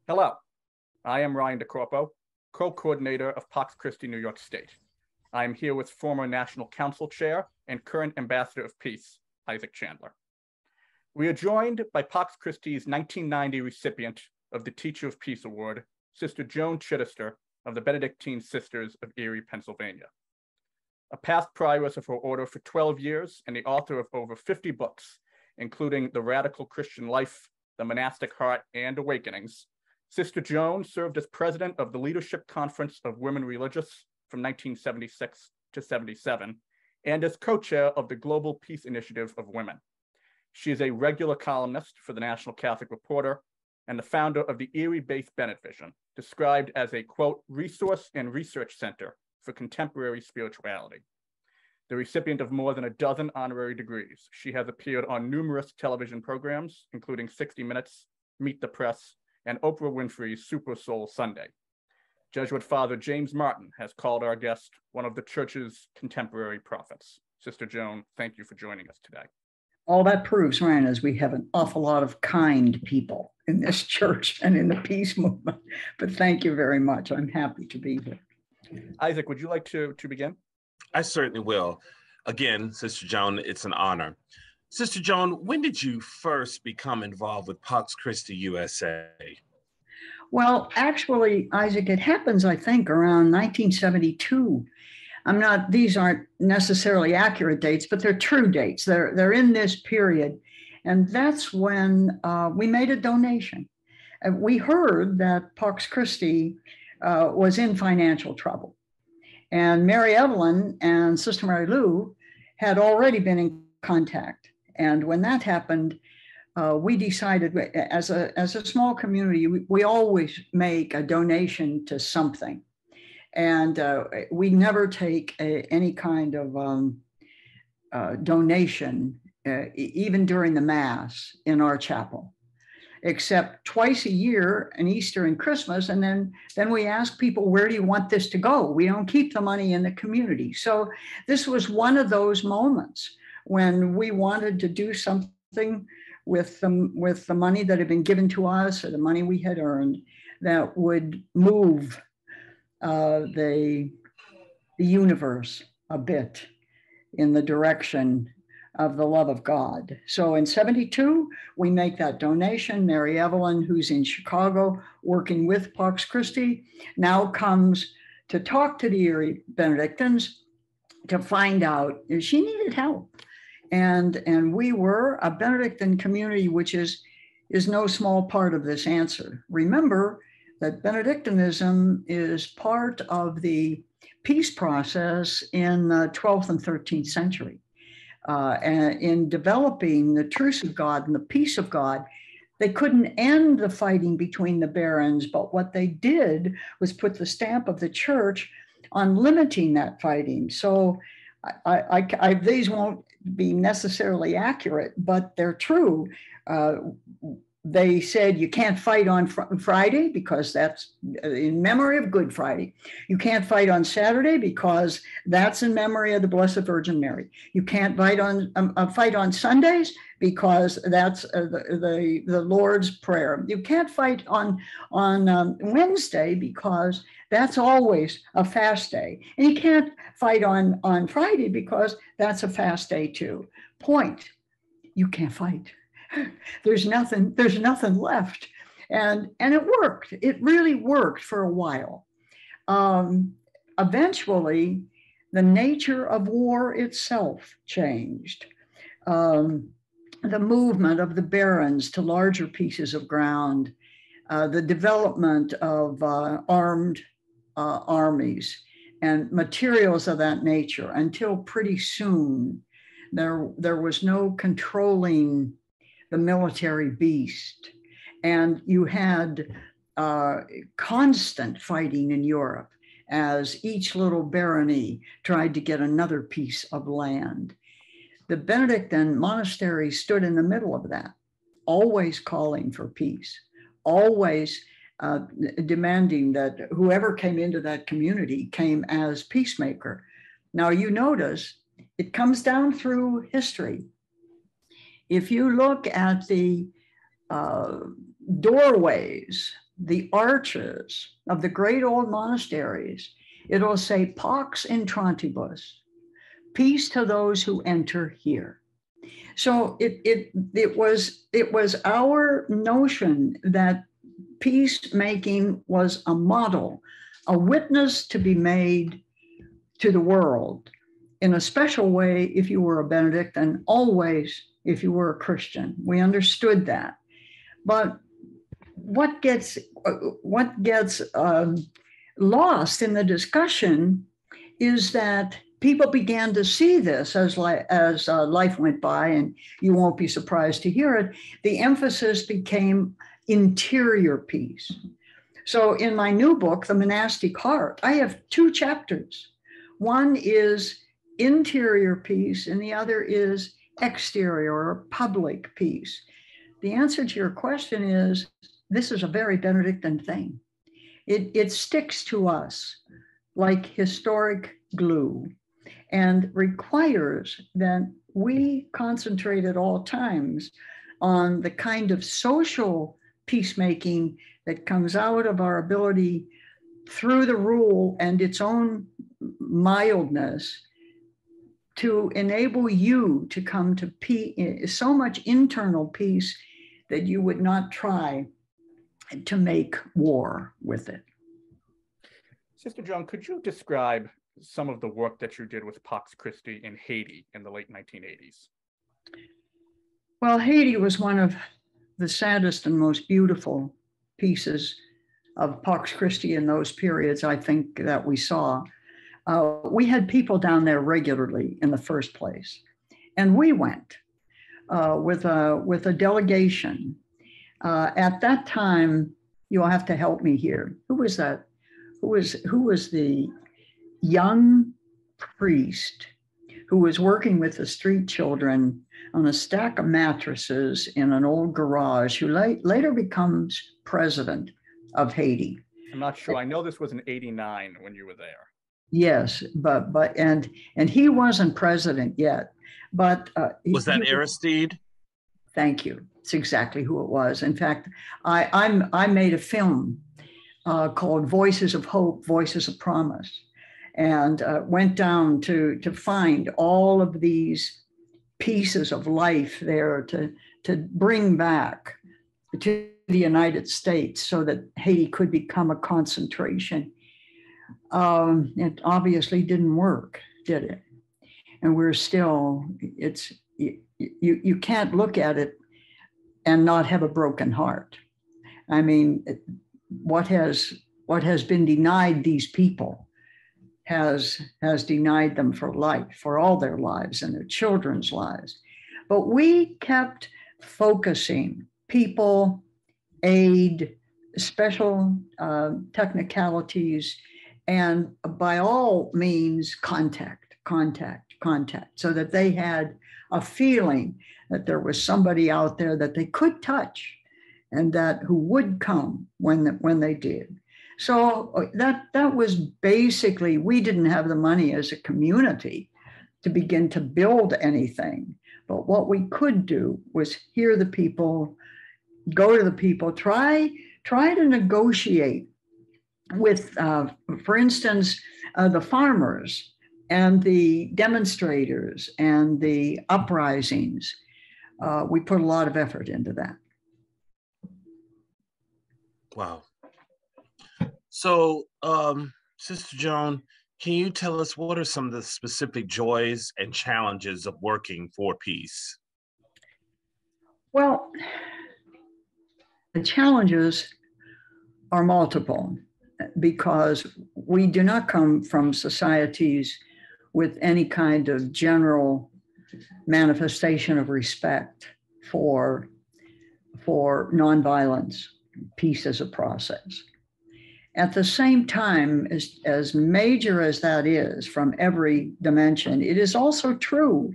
Hello, I am Ryan Corpo, co-coordinator of Pax Christi, New York State. I am here with former National Council Chair and current Ambassador of Peace, Isaac Chandler. We are joined by Pax Christi's 1990 recipient of the Teacher of Peace Award, Sister Joan Chittister of the Benedictine Sisters of Erie, Pennsylvania. A past prioress of her order for 12 years and the author of over 50 books, including The Radical Christian Life, The Monastic Heart, and Awakenings, Sister Joan served as president of the Leadership Conference of Women Religious from 1976 to 77, and as co-chair of the Global Peace Initiative of Women. She is a regular columnist for the National Catholic Reporter and the founder of the Erie-based Bennett Vision, described as a, quote, resource and research center for contemporary spirituality. The recipient of more than a dozen honorary degrees, she has appeared on numerous television programs, including 60 Minutes, Meet the Press, and Oprah Winfrey's Super Soul Sunday. Jesuit Father James Martin has called our guest one of the church's contemporary prophets. Sister Joan, thank you for joining us today. All that proves, Ryan, is we have an awful lot of kind people in this church and in the peace movement. But thank you very much. I'm happy to be here. Isaac, would you like to begin? I certainly will. Again, Sister Joan, it's an honor. Sister Joan, when did you first become involved with Pax Christi USA? Well, actually, Isaac, it happens, I think, around 1972. These aren't necessarily accurate dates, but they're true dates. They're in this period. And that's when we made a donation. We heard that Pax Christi was in financial trouble. And Mary Evelyn and Sister Mary Lou had already been in contact. And when that happened, we decided as a small community, we always make a donation to something. And we never take any kind of donation, even during the Mass in our chapel, except twice a year, an Easter and Christmas. And then we ask people, where do you want this to go? We don't keep the money in the community. So this was one of those moments when we wanted to do something with the money that had been given to us, or the money we had earned, that would move the universe a bit in the direction of the love of God. So in 72, we make that donation. Mary Evelyn, who's in Chicago working with Pax Christi, now comes to talk to the Erie Benedictines to find out if she needed help. And we were a Benedictine community, which is no small part of this answer. Remember that Benedictinism is part of the peace process in the 12th and 13th century. And in developing the truths of God and the peace of God, they couldn't end the fighting between the barons, but what they did was put the stamp of the church on limiting that fighting. So these won't be necessarily accurate, but they're true. They said you can't fight on Friday because that's in memory of Good Friday. You can't fight on Saturday because that's in memory of the Blessed Virgin Mary. You can't fight on Sundays because that's the Lord's Prayer. You can't fight on Wednesday because that's always a fast day. And you can't fight on Friday because that's a fast day too. Point, you can't fight. There's nothing left. And it worked. It really worked for a while. Eventually, the nature of war itself changed. The movement of the barons to larger pieces of ground, the development of armed armies and materials of that nature, until pretty soon there was no controlling the military beast. And you had constant fighting in Europe as each little barony tried to get another piece of land. The Benedictine monastery stood in the middle of that, always calling for peace, always demanding that whoever came into that community came as peacemaker. Now you notice it comes down through history. If you look at the doorways the arches of the great old monasteries, it'll say Pax Intrantibus, peace to those who enter here. So it was our notion that peacemaking was a model, a witness to be made to the world in a special way if you were a Benedictine, always if you were a Christian. We understood that. But what gets lost in the discussion is that people began to see this as life went by, and you won't be surprised to hear it. The emphasis became interior peace. So in my new book, The Monastic Heart, I have two chapters. One is interior peace, and the other is exterior or public peace. The answer to your question is, this is a very Benedictine thing. It sticks to us like historic glue and requires that we concentrate at all times on the kind of social peacemaking that comes out of our ability through the rule and its own mildness to enable you to come to peace, so much internal peace that you would not try to make war with it. Sister Joan, could you describe some of the work that you did with Pax Christi in Haiti in the late 1980s? Well, Haiti was one of the saddest and most beautiful pieces of Pax Christi in those periods, I think, that we saw. We had people down there regularly in the first place, and we went with a delegation. At that time, you'll have to help me here. Who was that? Who was the young priest who was working with the street children on a stack of mattresses in an old garage, who later becomes president of Haiti? I'm not sure. I know this was in '89 when you were there. Yes, but he wasn't president yet. But was that Aristide? Thank you. It's exactly who it was. In fact, I made a film called Voices of Hope, Voices of Promise, and went down to find all of these pieces of life there to bring back to the United States so that Haiti could become a concentration. It obviously didn't work, did it? And we're still, you can't look at it and not have a broken heart. I mean, what has been denied these people has denied them for life, for all their lives and their children's lives. But we kept focusing people, aid, special technicalities, and by all means, contact, so that they had a feeling that there was somebody out there that they could touch and that who would come when they did. So that was basically, we didn't have the money as a community to begin to build anything. But what we could do was hear the people, go to the people, try to negotiate with, for instance, the farmers and the demonstrators and the uprisings. We put a lot of effort into that. Wow. So, Sister Joan, can you tell us what are some of the specific joys and challenges of working for peace? Well, the challenges are multiple because we do not come from societies with any kind of general manifestation of respect for nonviolence, peace as a process. At the same time, as major as that is from every dimension, it is also true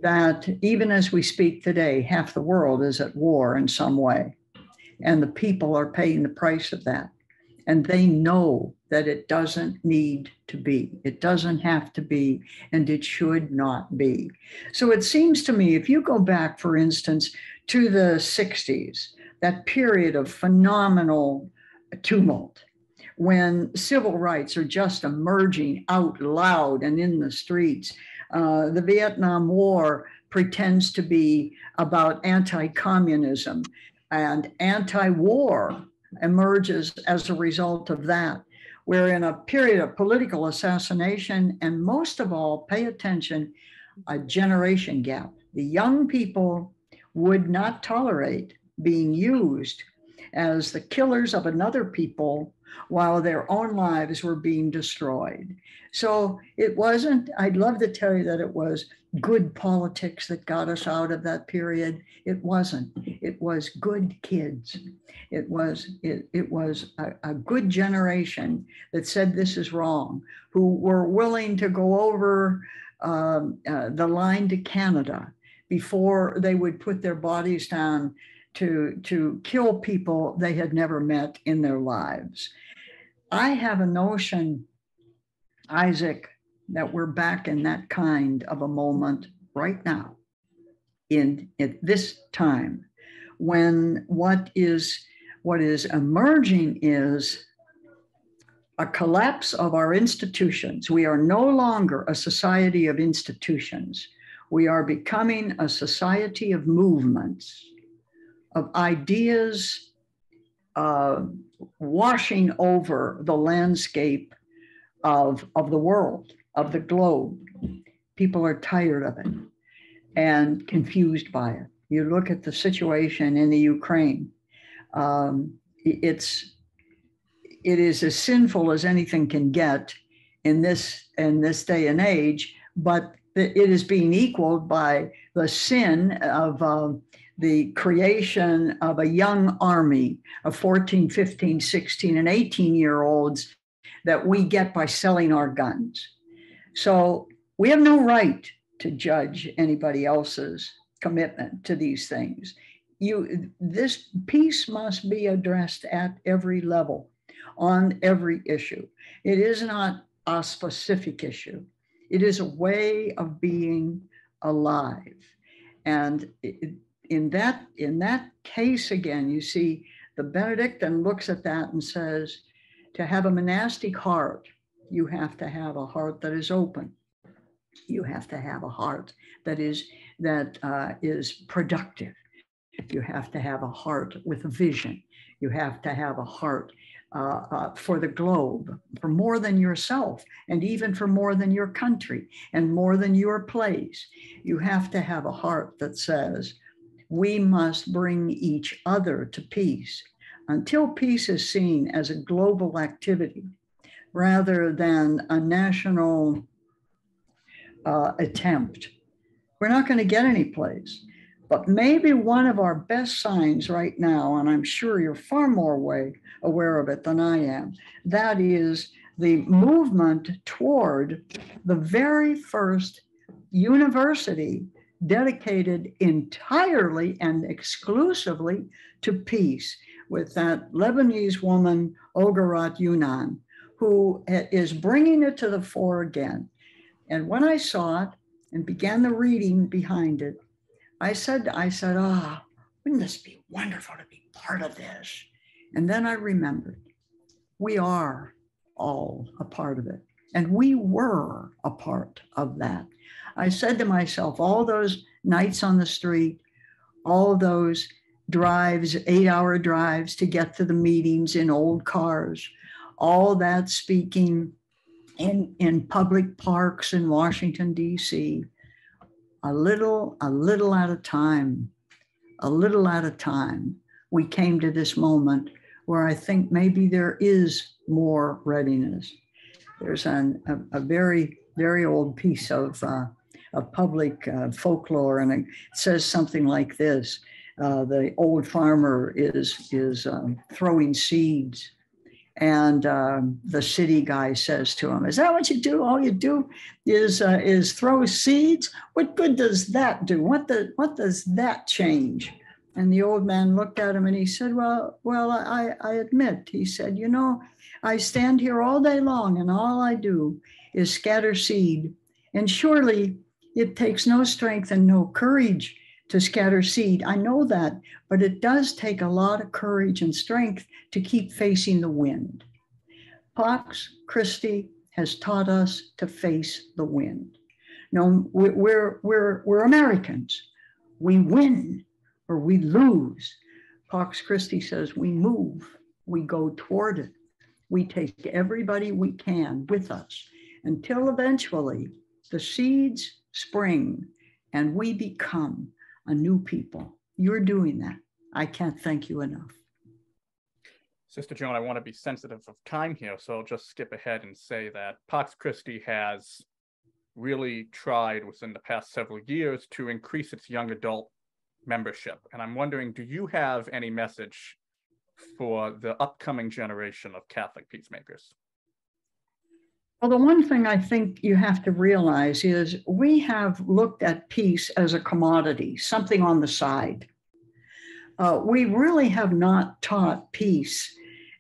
that even as we speak today, half the world is at war in some way, and the people are paying the price of that. And they know that it doesn't need to be, it doesn't have to be, and it should not be. So it seems to me, if you go back, for instance, to the 60s, that period of phenomenal tumult, when civil rights are just emerging out loud and in the streets. The Vietnam War pretends to be about anti-communism, and anti-war emerges as a result of that. We're in a period of political assassination, and most of all, pay attention, a generation gap. The young people would not tolerate being used as the killers of another people while their own lives were being destroyed. So it wasn't, I'd love to tell you that it was good politics that got us out of that period. It wasn't. It was good kids. It was a good generation that said this is wrong, who were willing to go over the line to Canada before they would put their bodies down to kill people they had never met in their lives. I have a notion, Isaac, that we're back in that kind of a moment right now, at this time, when what is emerging is a collapse of our institutions. We are no longer a society of institutions. We are becoming a society of movements, of ideas washing over the landscape of the world, of the globe. People are tired of it and confused by it. You look at the situation in the Ukraine. It is as sinful as anything can get in this day and age, but it is being equaled by the sin of the creation of a young army of 14, 15, 16, and 18-year-olds that we get by selling our guns. So we have no right to judge anybody else's commitment to these things. This peace must be addressed at every level, on every issue. It is not a specific issue. It is a way of being alive. And in that case, again, you see the Benedictine looks at that and says, to have a monastic heart, you have to have a heart that is open. You have to have a heart that is productive. You have to have a heart with a vision. You have to have a heart for the globe, for more than yourself, and even for more than your country, and more than your place. You have to have a heart that says, we must bring each other to peace. Until peace is seen as a global activity rather than a national attempt, we're not going to get any place. But maybe one of our best signs right now, and I'm sure you're far more aware of it than I am, that is the movement toward the very first university dedicated entirely and exclusively to peace, with that Lebanese woman, Olgarat Yunan, who is bringing it to the fore again. And when I saw it and began the reading behind it, I said, wouldn't this be wonderful to be part of this? And then I remembered, we are all a part of it. And we were a part of that. I said to myself, all those nights on the street, all those drives, 8-hour drives to get to the meetings in old cars, all that speaking in public parks in Washington, D.C., a little at a time, we came to this moment where I think maybe there is more readiness. There's a very, very old piece of public folklore, and it says something like this. The old farmer is throwing seeds, and the city guy says to him, "Is that what you do? All you do is throw seeds? What good does that do? What does that change?" And the old man looked at him and he said, well, I admit, he said, I stand here all day long and all I do is scatter seed. And surely it takes no strength and no courage to scatter seed. I know that, but it does take a lot of courage and strength to keep facing the wind. Pax Christi has taught us to face the wind. No, we're Americans. We win or we lose. Pax Christi says we move, we go toward it. We take everybody we can with us until eventually the seeds spring and we become a new people. You're doing that. I can't thank you enough. Sister Joan, I want to be sensitive of time here, so I'll just skip ahead and say that Pax Christi has really tried within the past several years to increase its young adult membership. And I'm wondering, do you have any message for the upcoming generation of Catholic peacemakers? Well, the one thing I think you have to realize is we have looked at peace as a commodity, something on the side. We really have not taught peace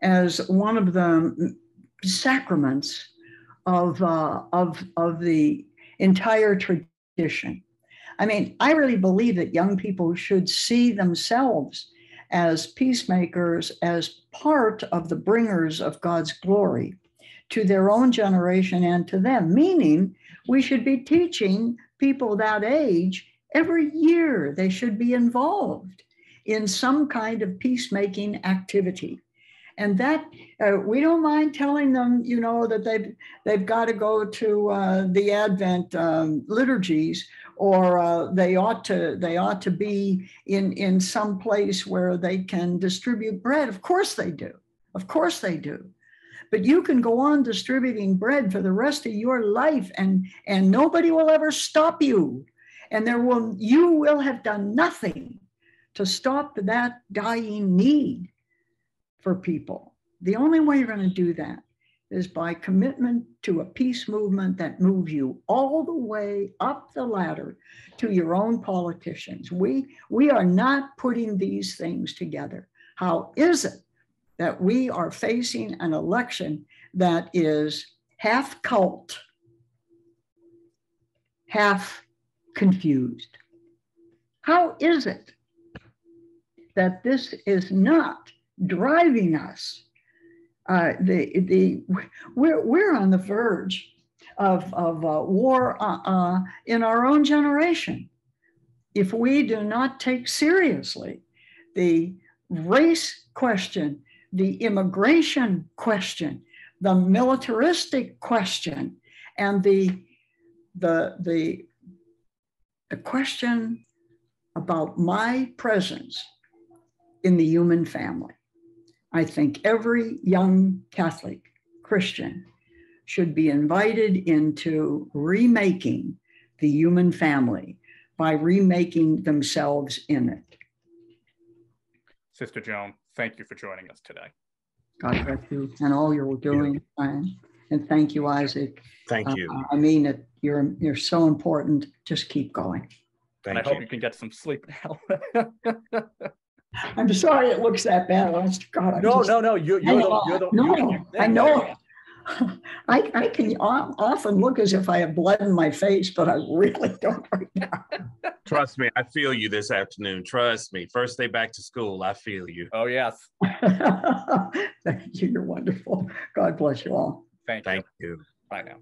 as one of the sacraments of the entire tradition. I mean, I really believe that young people should see themselves as peacemakers, as part of the bringers of God's glory to their own generation and to them, meaning we should be teaching people that age every year. They should be involved in some kind of peacemaking activity. And that we don't mind telling them, you know, that they've got to go to the Advent liturgies, or they ought to be in some place where they can distribute bread. Of course they do. Of course they do. But you can go on distributing bread for the rest of your life, and nobody will ever stop you. And you will have done nothing to stop that dying need for people. The only way you're going to do that is by commitment to a peace movement that moves you all the way up the ladder to your own politicians. We are not putting these things together. How is it that we are facing an election that is half cult, half confused? How is it that this is not driving us? We're on the verge of war in our own generation if we do not take seriously the race question, the immigration question, the militaristic question, and the question about my presence in the human family. I think every young Catholic Christian should be invited into remaking the human family by remaking themselves in it. Sister Joan, thank you for joining us today. God bless you and all you're doing. And thank you, Isaac. Thank you. I mean it. You're so important. Just keep going. And I hope you can get some sleep now. I'm sorry it looks that bad. Honest to God. No. I know. I can often look as if I have blood in my face, but I really don't right now. Trust me, I feel you this afternoon. Trust me. First day back to school, I feel you. Oh, yes. Thank you. You're wonderful. God bless you all. Thank you. Thank you. Bye now.